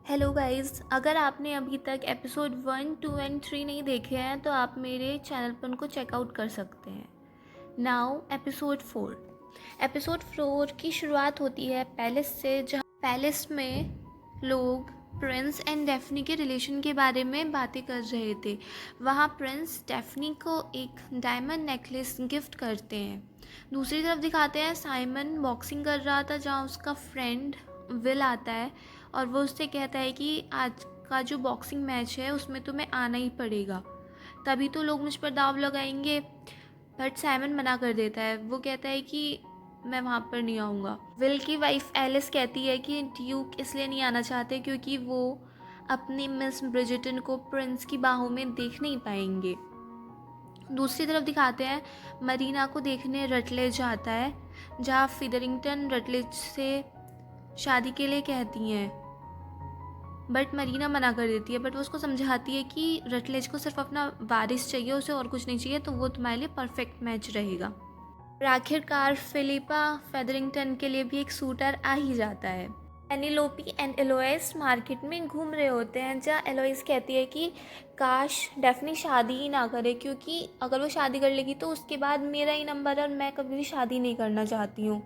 Hello guys, अगर आपने अभी तक एपिसोड 1, 2 एंड 3 नहीं देखे हैं तो आप मेरे चैनल पर उनको चेकआउट कर सकते हैं। नाउ एपिसोड 4 की शुरुआत होती है पैलेस से, जहाँ पैलेस में लोग प्रिंस एंड डेफनी के रिलेशन के बारे में बातें कर रहे थे। वहाँ प्रिंस डेफनी को एक डायमंड नेकलेस गिफ्ट करते हैं। दूसरी तरफ दिखाते हैं साइमन बॉक्सिंग कर रहा था, जहाँ उसका फ्रेंड विल आता है और वो उससे कहता है कि आज का जो बॉक्सिंग मैच है उसमें तुम्हें आना ही पड़ेगा, तभी तो लोग मुझ पर दाव लगाएंगे। बट साइमन मना कर देता है। वो कहता है कि मैं वहाँ पर नहीं आऊँगा। विल की वाइफ एलिस कहती है कि ड्यूक इसलिए नहीं आना चाहते क्योंकि वो अपनी मिस ब्रिजिटन को प्रिंस की बाहों में देख नहीं पाएंगे। दूसरी तरफ दिखाते हैं मरीना को देखने रटलेज आता है, जहाँ फिदरिंगटन रटलेज से शादी के लिए कहती हैं, बट मरीना मना कर देती है। बट वो उसको समझाती है कि रटलेज को सिर्फ अपना वारिस चाहिए, उसे और कुछ नहीं चाहिए, तो वो तुम्हारे लिए परफेक्ट मैच रहेगा। और आखिरकार फिलिपा फेदरिंगटन के लिए भी एक सूटर आ ही जाता है। पेनेलोपी एंड एलोइस मार्केट में घूम रहे होते हैं, जहाँ एलोइस कहती है कि काश डेफनी शादी ही ना करे, क्योंकि अगर वो शादी कर लेगी तो उसके बाद मेरा ही नंबर है और मैं कभी भी शादी नहीं करना चाहती हूँ।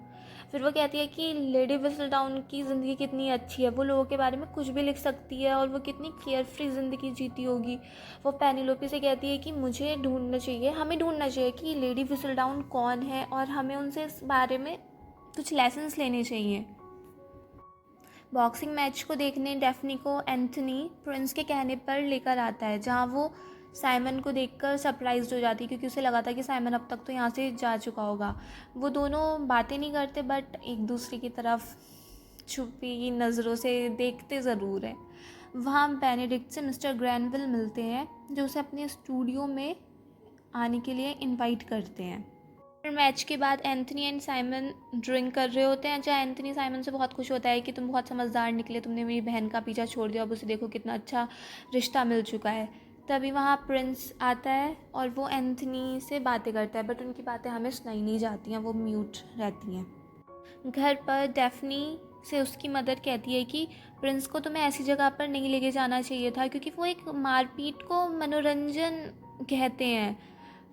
फिर वो कहती है कि लेडी विस्टलडाउन की ज़िंदगी कितनी अच्छी है, वो लोगों के बारे में कुछ भी लिख सकती है और वो कितनी केयर फ्री ज़िंदगी जीती होगी। वो पेनेलोपी से कहती है कि मुझे ढूंढना चाहिए, हमें ढूंढना चाहिए कि लेडी विस्टलडाउन कौन है और हमें उनसे इस बारे में कुछ लेसन्स लेने चाहिए। बॉक्सिंग मैच को देखने डेफनी को एंथनी प्रिंस के कहने पर लेकर आता है, जहाँ वो साइमन को देखकर सरप्राइज्ड हो जाती है, क्योंकि उसे लगा था कि साइमन अब तक तो यहाँ से जा चुका होगा। वो दोनों बातें नहीं करते बट एक दूसरे की तरफ छुपी नज़रों से देखते ज़रूर हैं। वहाँ बेनेडिक्ट से मिस्टर ग्रैनविल मिलते हैं, जो उसे अपने स्टूडियो में आने के लिए इनवाइट करते हैं। फिर मैच के बाद एंथनी एंड साइमन ड्रिंक कर रहे होते हैं, जहाँ एंथनी साइमन से बहुत खुश होता है कि तुम बहुत समझदार निकले, तुमने मेरी बहन का पीछा छोड़ दिया, अब उसे देखो कितना अच्छा रिश्ता मिल चुका है। तभी वहाँ प्रिंस आता है और वो एंथनी से बातें करता है, बट उनकी बातें हमें सुनाई नहीं जाती हैं, वो म्यूट रहती हैं। घर पर डेफनी से उसकी मदर कहती है कि प्रिंस को तुम्हें ऐसी जगह पर नहीं लेके जाना चाहिए था, क्योंकि वो एक मारपीट को मनोरंजन कहते हैं।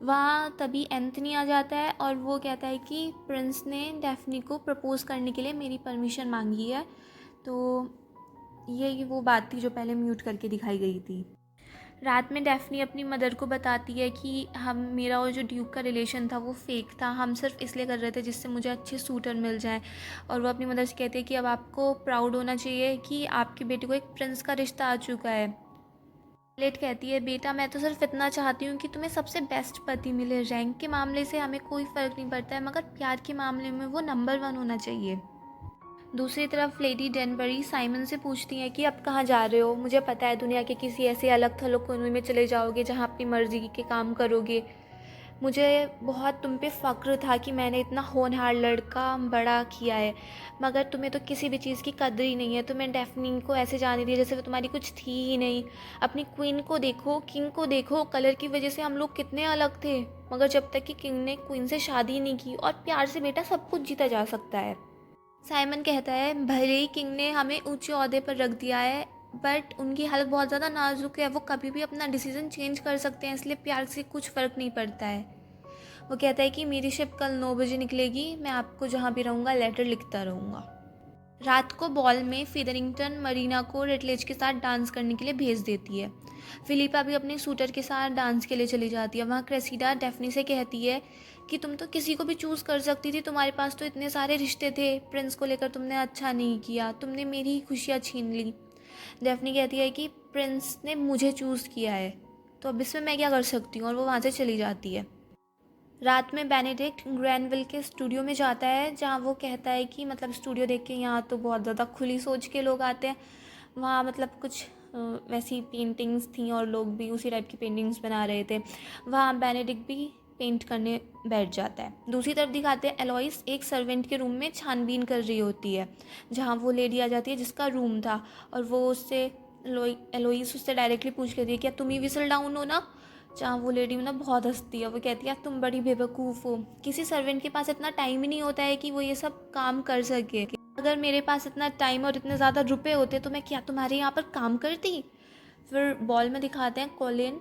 वहाँ तभी एंथनी आ जाता है और वो कहता है कि प्रिंस ने डेफनी को प्रपोज़ करने के लिए मेरी परमिशन मांगी है। तो ये वो बात थी जो पहले म्यूट करके दिखाई गई थी। रात में डेफनी अपनी मदर को बताती है कि मेरा और जो ड्यूक का रिलेशन था वो फेक था, हम सिर्फ इसलिए कर रहे थे जिससे मुझे अच्छे सूटर मिल जाएं। और वो अपनी मदर से कहती है कि अब आपको प्राउड होना चाहिए कि आपके बेटे को एक प्रिंस का रिश्ता आ चुका है। लेट कहती है, बेटा मैं तो सिर्फ इतना चाहती हूँ कि तुम्हें सबसे बेस्ट पति मिले। रैंक के मामले से हमें कोई फ़र्क नहीं पड़ता है, मगर प्यार के मामले में वो नंबर 1 होना चाहिए। दूसरी तरफ लेडी डेनबरी साइमन से पूछती हैं कि अब कहाँ जा रहे हो, मुझे पता है दुनिया के किसी ऐसे अलग थलग कोने में चले जाओगे जहाँ अपनी मर्जी के काम करोगे। मुझे बहुत तुम पे फ़ख्र था कि मैंने इतना होनहार लड़का बड़ा किया है, मगर तुम्हें तो किसी भी चीज़ की कदर ही नहीं है। तुम्हें डेफनी को ऐसे जाने दिया जैसे वो तुम्हारी कुछ थी ही नहीं। अपनी क्वीन को देखो, किंग को देखो, कलर की वजह से हम लोग कितने अलग थे, मगर जब तक कि किंग ने क्वीन से शादी नहीं की, और प्यार से बेटा सब कुछ जीता जा सकता है। साइमन कहता है, भले ही किंग ने हमें ऊंचे ओहदे पर रख दिया है, बट उनकी हालत बहुत ज़्यादा नाजुक है, वो कभी भी अपना डिसीज़न चेंज कर सकते हैं, इसलिए प्यार से कुछ फ़र्क नहीं पड़ता है। वो कहता है कि मेरी शिप कल 9 बजे निकलेगी, मैं आपको जहाँ भी रहूँगा लेटर लिखता रहूँगा। रात को बॉल में फिदरिंगटन मरीना को रटलेज के साथ डांस करने के लिए भेज देती है। फिलिपा भी अपने सूटर के साथ डांस के लिए चली जाती है। वहाँ क्रेसिडा डेफनी से कहती है कि तुम तो किसी को भी चूज़ कर सकती थी, तुम्हारे पास तो इतने सारे रिश्ते थे, प्रिंस को लेकर तुमने अच्छा नहीं किया, तुमने मेरी ही खुशियाँ छीन ली। डेफनी कहती है कि प्रिंस ने मुझे चूज़ किया है, तो अब इसमें मैं क्या कर सकती हूँ, और वो वहाँ से चली जाती है। रात में बेनेडिक्ट ग्रैनविल के स्टूडियो में जाता है, जहाँ वो कहता है कि मतलब स्टूडियो देख के यहाँ तो बहुत ज़्यादा खुली सोच के लोग आते हैं। वहाँ मतलब कुछ वैसी पेंटिंग्स थी और लोग भी उसी टाइप की पेंटिंग्स बना रहे थे। वहाँ बेनेडिक्ट भी पेंट करने बैठ जाता है। दूसरी तरफ दिखाते हैं एलोइस एक सर्वेंट के रूम में छानबीन कर रही होती है, जहाँ वो लेडी आ जाती है जिसका रूम था, और वो उससे एलोइस उससे डायरेक्टली पूछ लेती है, क्या तुम ही विसल डाउन हो ना? जहाँ वो लेडी ना बहुत हंसती है। वो कहती है, तुम बड़ी बेवकूफ़ हो, किसी सर्वेंट के पास इतना टाइम ही नहीं होता है कि वो ये सब काम कर सके। अगर मेरे पास इतना टाइम और इतने ज़्यादा रुपए होते तो मैं क्या तुम्हारे यहाँ पर काम करती। फिर बॉल में दिखाते हैं कोलिन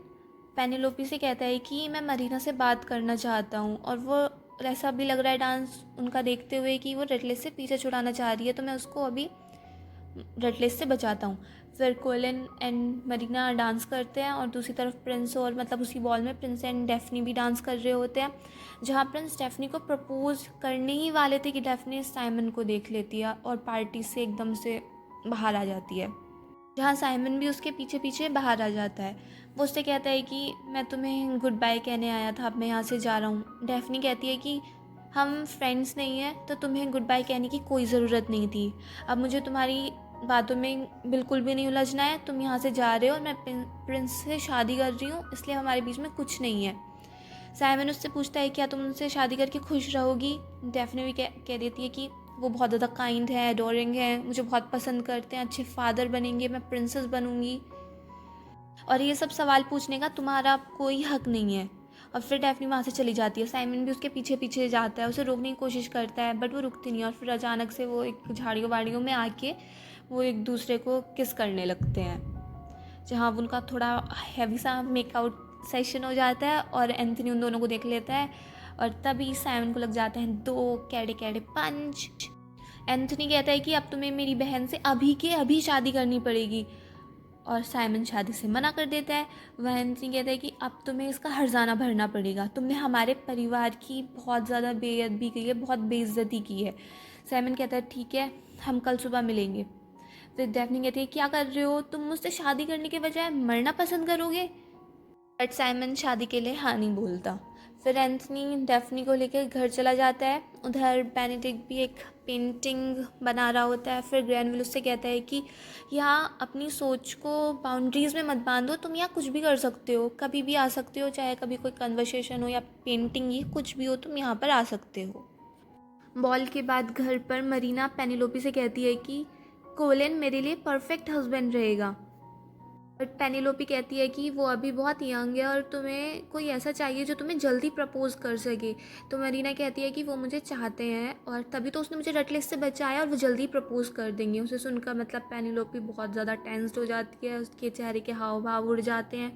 पेनेलोपी से कहता है कि मैं मरीना से बात करना चाहता हूँ, और वो ऐसा भी लग रहा है डांस उनका देखते हुए कि वो रेडलेस से पीछे छुड़ाना चाह रही है, तो मैं उसको अभी रेडलेस से बचाता हूँ। फिर कोलिन एंड मरीना डांस करते हैं और दूसरी तरफ प्रिंस और मतलब उसी बॉल में प्रिंस एंड डेफनी भी डांस कर रहे होते हैं, जहाँ प्रिंस डेफनी को प्रपोज करने ही वाले थे कि डेफनी साइमन को देख लेती है और पार्टी से एकदम से बाहर आ जाती है, जहाँ साइमन भी उसके पीछे पीछे बाहर आ जाता है। वो उससे कहता है कि मैं तुम्हें गुड बाय कहने आया था, अब मैं यहाँ से जा रहा हूँ। डेफनी कहती है कि हम फ्रेंड्स नहीं हैं तो तुम्हें गुड बाय कहने की कोई ज़रूरत नहीं थी, अब मुझे तुम्हारी बातों में बिल्कुल भी नहीं उलझना है, तुम यहाँ से जा रहे हो और मैं प्रिंस से शादी कर रही हूँ, इसलिए हमारे बीच में कुछ नहीं है। साइमन उससे पूछता है क्या तुम उनसे शादी करके खुश रहोगी। डेफनी भी कह देती है कि वो बहुत ज़्यादा काइंड है, एडोरिंग है, मुझे बहुत पसंद करते हैं, अच्छे फादर बनेंगे, मैं प्रिंसेस बनूंगी और ये सब सवाल पूछने का तुम्हारा कोई हक नहीं है। और फिर डेफनी वहाँ से चली जाती है। साइमन भी उसके पीछे पीछे जाता है, उसे रोकने की कोशिश करता है बट वो रुकती नहीं, और फिर अचानक से वो एक झाड़ियों वाड़ियों में आके वो एक दूसरे को किस करने लगते हैं, जहाँ उनका थोड़ा हैवी सा मेकआउट सेशन हो जाता है और एंथनी उन दोनों को देख लेता है और तभी साइमन को लग जाते हैं 2 कैडे कैडे पंच। एंथनी कहता है कि अब तुम्हें मेरी बहन से अभी के अभी शादी करनी पड़ेगी, और साइमन शादी से मना कर देता है। वह एंथनी कहता है कि अब तुम्हें इसका हर्जाना भरना पड़ेगा, तुमने हमारे परिवार की बहुत ज़्यादा बेअदबी की है, बहुत बेइज्जती की है। साइमन कहता है ठीक है, हम कल सुबह मिलेंगे। फिर डेफनी कहती है क्या कर रहे हो, तुम मुझसे शादी करने के बजाय मरना पसंद करोगे। बट साइमन शादी के लिए हाँ नहीं बोलता। फिर एंथनी डेफनी को लेकर घर चला जाता है। उधर बेनेडिक्ट भी एक पेंटिंग बना रहा होता है। फिर ग्रैनविल उससे कहता है कि यहाँ अपनी सोच को बाउंड्रीज़ में मत बांधो, तुम यहाँ कुछ भी कर सकते हो, कभी भी आ सकते हो, चाहे कभी कोई कन्वर्सेशन हो या पेंटिंग ही कुछ भी हो, तुम यहाँ पर आ सकते हो। बॉल के बाद घर पर मरीना पेनिलोपी से कहती है कि कोलिन मेरे लिए परफेक्ट हस्बैंड रहेगा, बट पेनिलोपी कहती है कि वो अभी बहुत यंग है और तुम्हें कोई ऐसा चाहिए जो तुम्हें जल्दी प्रपोज कर सके। तो मरीना कहती है कि वो मुझे चाहते हैं और तभी तो उसने मुझे रेडलेस से बचाया और वो जल्दी प्रपोज कर देंगे। उसे सुनकर मतलब पेनिलोपी बहुत ज़्यादा टेंस्ड हो जाती है, उसके चेहरे के हाव भाव उड़ जाते हैं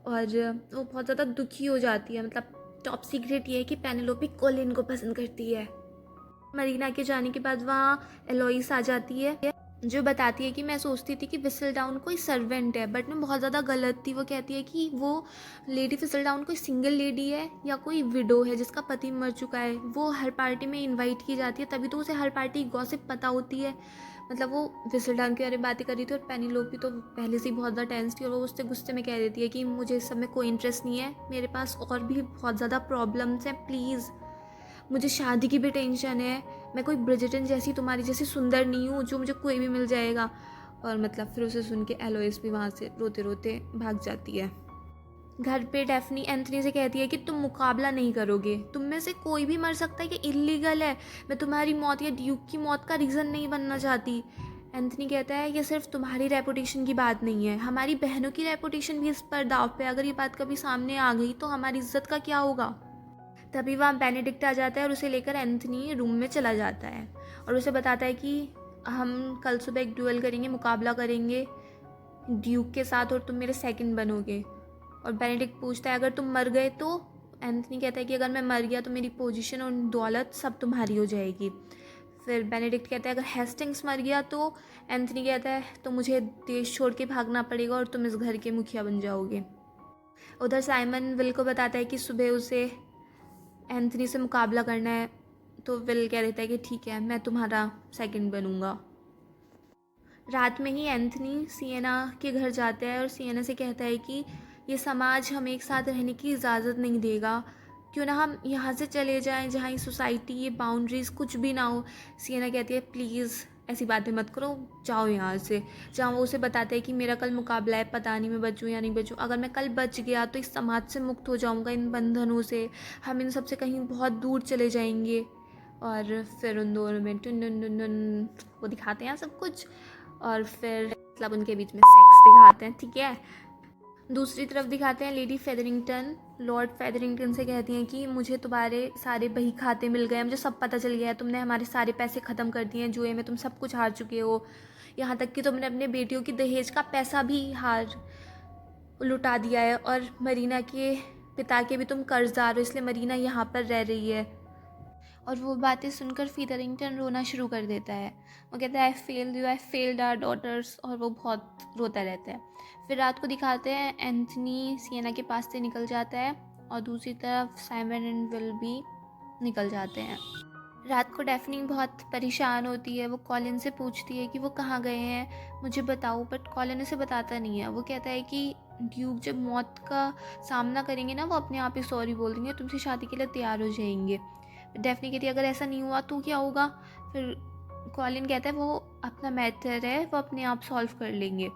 और वो बहुत ज़्यादा दुखी हो जाती है। मतलब टॉप सीक्रेट ये है कि पेनिलोपी कोलिन को पसंद करती है। मरीना के जाने के बाद वहाँ एलोइस आ जाती है, जो बताती है कि मैं सोचती थी कि विसलडाउन कोई सर्वेंट है, बट मैं बहुत ज़्यादा गलत थी। वो कहती है कि वो लेडी विसलडाउन कोई सिंगल लेडी है या कोई विडो है जिसका पति मर चुका है। वो हर पार्टी में इनवाइट की जाती है, तभी तो उसे हर पार्टी गॉसिप पता होती है। मतलब वो विसलडाउन के बारे में बातें कर रही थी और पेनिलोपी तो पहले से ही बहुत ज़्यादा टेंस थी और वो उससे गुस्से में कह देती है कि मुझे इस सब में कोई इंटरेस्ट नहीं है, मेरे पास और भी बहुत ज़्यादा प्रॉब्लम्स हैं, प्लीज़ मुझे शादी की भी टेंशन है, मैं कोई ब्रिजटन जैसी तुम्हारी जैसी सुंदर नहीं हूँ जो मुझे कोई भी मिल जाएगा। और मतलब फिर उसे सुन के एलोइस भी वहाँ से रोते रोते भाग जाती है। घर पे डेफनी एंथनी से कहती है कि तुम मुकाबला नहीं करोगे, तुम में से कोई भी मर सकता है, कि इलीगल है, मैं तुम्हारी मौत या ड्यूक की मौत का रीज़न नहीं बनना चाहती। एंथनी कहता है ये सिर्फ तुम्हारी रेपुटेशन की बात नहीं है, हमारी बहनों की रेपुटेशन भी इस पर दाव पे, अगर ये बात कभी सामने आ गई तो हमारी इज्जत का क्या होगा। तभी वहाँ बेनेडिक्ट आ जाता है और उसे लेकर एंथनी रूम में चला जाता है और उसे बताता है कि हम कल सुबह एक ड्यूअल करेंगे, मुकाबला करेंगे ड्यूक के साथ और तुम मेरे सेकंड बनोगे। और बेनेडिक्ट पूछता है अगर तुम मर गए तो। एंथनी कहता है कि अगर मैं मर गया तो मेरी पोजीशन और दौलत सब तुम्हारी हो जाएगी। फिर बेनेडिक्ट कहता है अगर हेस्टिंग्स मर गया तो। एंथनी कहता है तो मुझे देश छोड़ के भागना पड़ेगा और तुम इस घर के मुखिया बन जाओगे। उधर साइमन विल को बताता है कि सुबह उसे एंथनी से मुकाबला करना है, तो विल कह देता है कि ठीक है मैं तुम्हारा सेकंड बनूंगा। रात में ही एंथनी सिएना के घर जाता है और सिएना से कहता है कि ये समाज हमें एक साथ रहने की इजाज़त नहीं देगा, क्यों ना हम यहाँ से चले जाएं जहाँ ये सोसाइटी, ये बाउंड्रीज़ कुछ भी ना हो। सिएना कहती है प्लीज़ ऐसी बातें मत करो, जाओ यहाँ से। जहाँ वो उसे बताते हैं कि मेरा कल मुकाबला है, पता नहीं मैं बचूँ या नहीं बचूँ, अगर मैं कल बच गया तो इस समाज से मुक्त हो जाऊँगा, इन बंधनों से, हम इन सब से कहीं बहुत दूर चले जाएंगे। और फिर उन दोनों में टुन टुन टुन टुन वो दिखाते हैं सब कुछ और फिर मतलब उनके बीच में सेक्स दिखाते हैं, ठीक है। दूसरी तरफ दिखाते हैं लेडी फेदरिंगटन लॉर्ड फेदरिंगटन से कहती हैं कि मुझे तुम्हारे सारे बही खाते मिल गए, मुझे सब पता चल गया है, तुमने हमारे सारे पैसे ख़त्म कर दिए हैं जुए में, तुम सब कुछ हार चुके हो, यहाँ तक कि तुमने अपने बेटियों की दहेज का पैसा भी लुटा दिया है, और मरीना के पिता के भी तुम कर्जदार हो, इसलिए मरीना यहाँ पर रह रही है। और वो बातें सुनकर फेदरिंगटन रोना शुरू कर देता है। वो कहता है आई फेल्ड आवर डॉटर्स, और वो बहुत रोता रहता है। फिर रात को दिखाते हैं एंथनी सिएना के पास से निकल जाता है और दूसरी तरफ साइमन एंड विल भी निकल जाते हैं। रात को डेफनी बहुत परेशान होती है। वो कॉलिन से पूछती है कि वो कहाँ गए हैं, मुझे बताओ, बट कॉलिन उसे बताता नहीं है। वो कहता है कि ड्यूक जब मौत का सामना करेंगे ना, वो अपने आप ही सॉरी बोल देंगे, तुमसे शादी के लिए तैयार हो जाएंगे। डेफनी कहती है अगर ऐसा नहीं हुआ तो क्या होगा। फिर कॉलिन कहता है वो अपना मैटर है, वो अपने आप सॉल्व कर लेंगे।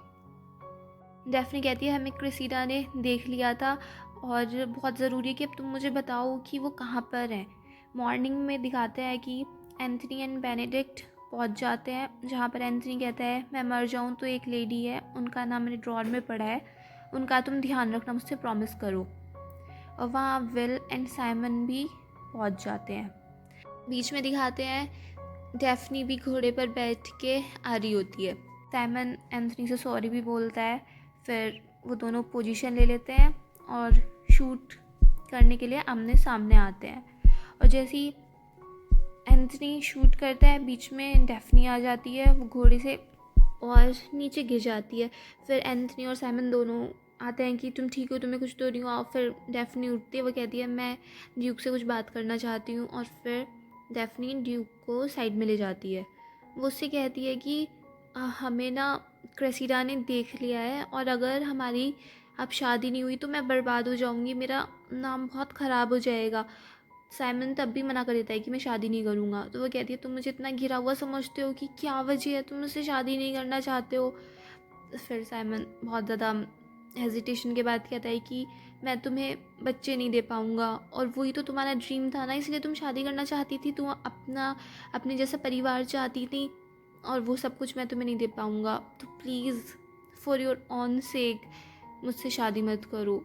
डेफनी कहती है हमें क्रिसीडा ने देख लिया था और बहुत ज़रूरी है कि अब तुम मुझे बताओ कि वो कहाँ पर हैं। मॉर्निंग में दिखाते हैं कि एंथनी एंड बेनेडिक्ट पहुँच जाते हैं, जहाँ पर एंथनी कहता है मैं मर जाऊँ तो एक लेडी है, उनका नाम मेरे ड्रॉर में पड़ा है, उनका तुम ध्यान रखना, मुझसे प्रॉमिस करो। और वहाँ विल एंड साइमन भी पहुँच जाते हैं। बीच में दिखाते हैं डेफनी भी घोड़े पर बैठ के आ रही होती है। साइमन एंथनी से सॉरी भी बोलता है। फिर वो दोनों पोजीशन ले लेते हैं और शूट करने के लिए आमने सामने आते हैं। और जैसे ही एंथनी शूट करता है, बीच में डेफनी आ जाती है, वो घोड़े से और नीचे गिर जाती है। फिर एंथनी और साइमन दोनों आते हैं कि तुम ठीक हो, तुम्हें कुछ तो नहीं हुआ। फिर डेफनी उठती है, वो कहती है मैं ड्यूक से कुछ बात करना चाहती हूँ। और फिर डेफनी ड्यूक को साइड में ले जाती है। वो उससे कहती है कि हमें ना क्रेसिडा ने देख लिया है, और अगर हमारी अब शादी नहीं हुई तो मैं बर्बाद हो जाऊँगी, मेरा नाम बहुत ख़राब हो जाएगा। साइमन तब भी मना कर देता है कि मैं शादी नहीं करूँगा। तो वो कहती है तुम मुझे इतना घिरा हुआ समझते हो कि क्या वजह है, तुम मुझसे शादी नहीं करना चाहते हो। फिर साइमन बहुत ज़्यादा हेजिटेशन के बाद कहता है कि मैं तुम्हें बच्चे नहीं दे पाऊँगा, और वही तो तुम्हारा ड्रीम था ना, इसलिए तुम शादी करना चाहती थी, तुम अपने जैसा परिवार चाहती थी, और वो सब कुछ मैं तुम्हें नहीं दे पाऊँगा, तो प्लीज़ फॉर योर ऑन सेक मुझसे शादी मत करो।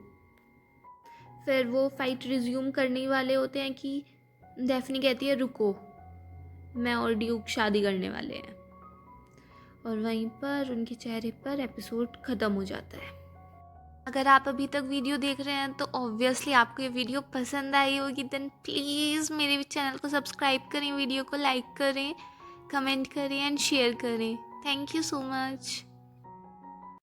फिर वो फाइट रिज्यूम करने वाले होते हैं कि डेफनी कहती है रुको, मैं और ड्यूक शादी करने वाले हैं, और वहीं पर उनके चेहरे पर एपिसोड ख़त्म हो जाता है। अगर आप अभी तक वीडियो देख रहे हैं तो ऑब्वियसली आपको ये वीडियो पसंद आई होगी, देन प्लीज़ मेरे चैनल को सब्सक्राइब करें, वीडियो को लाइक करें, कमेंट करें एंड शेयर करें। Thank you so much.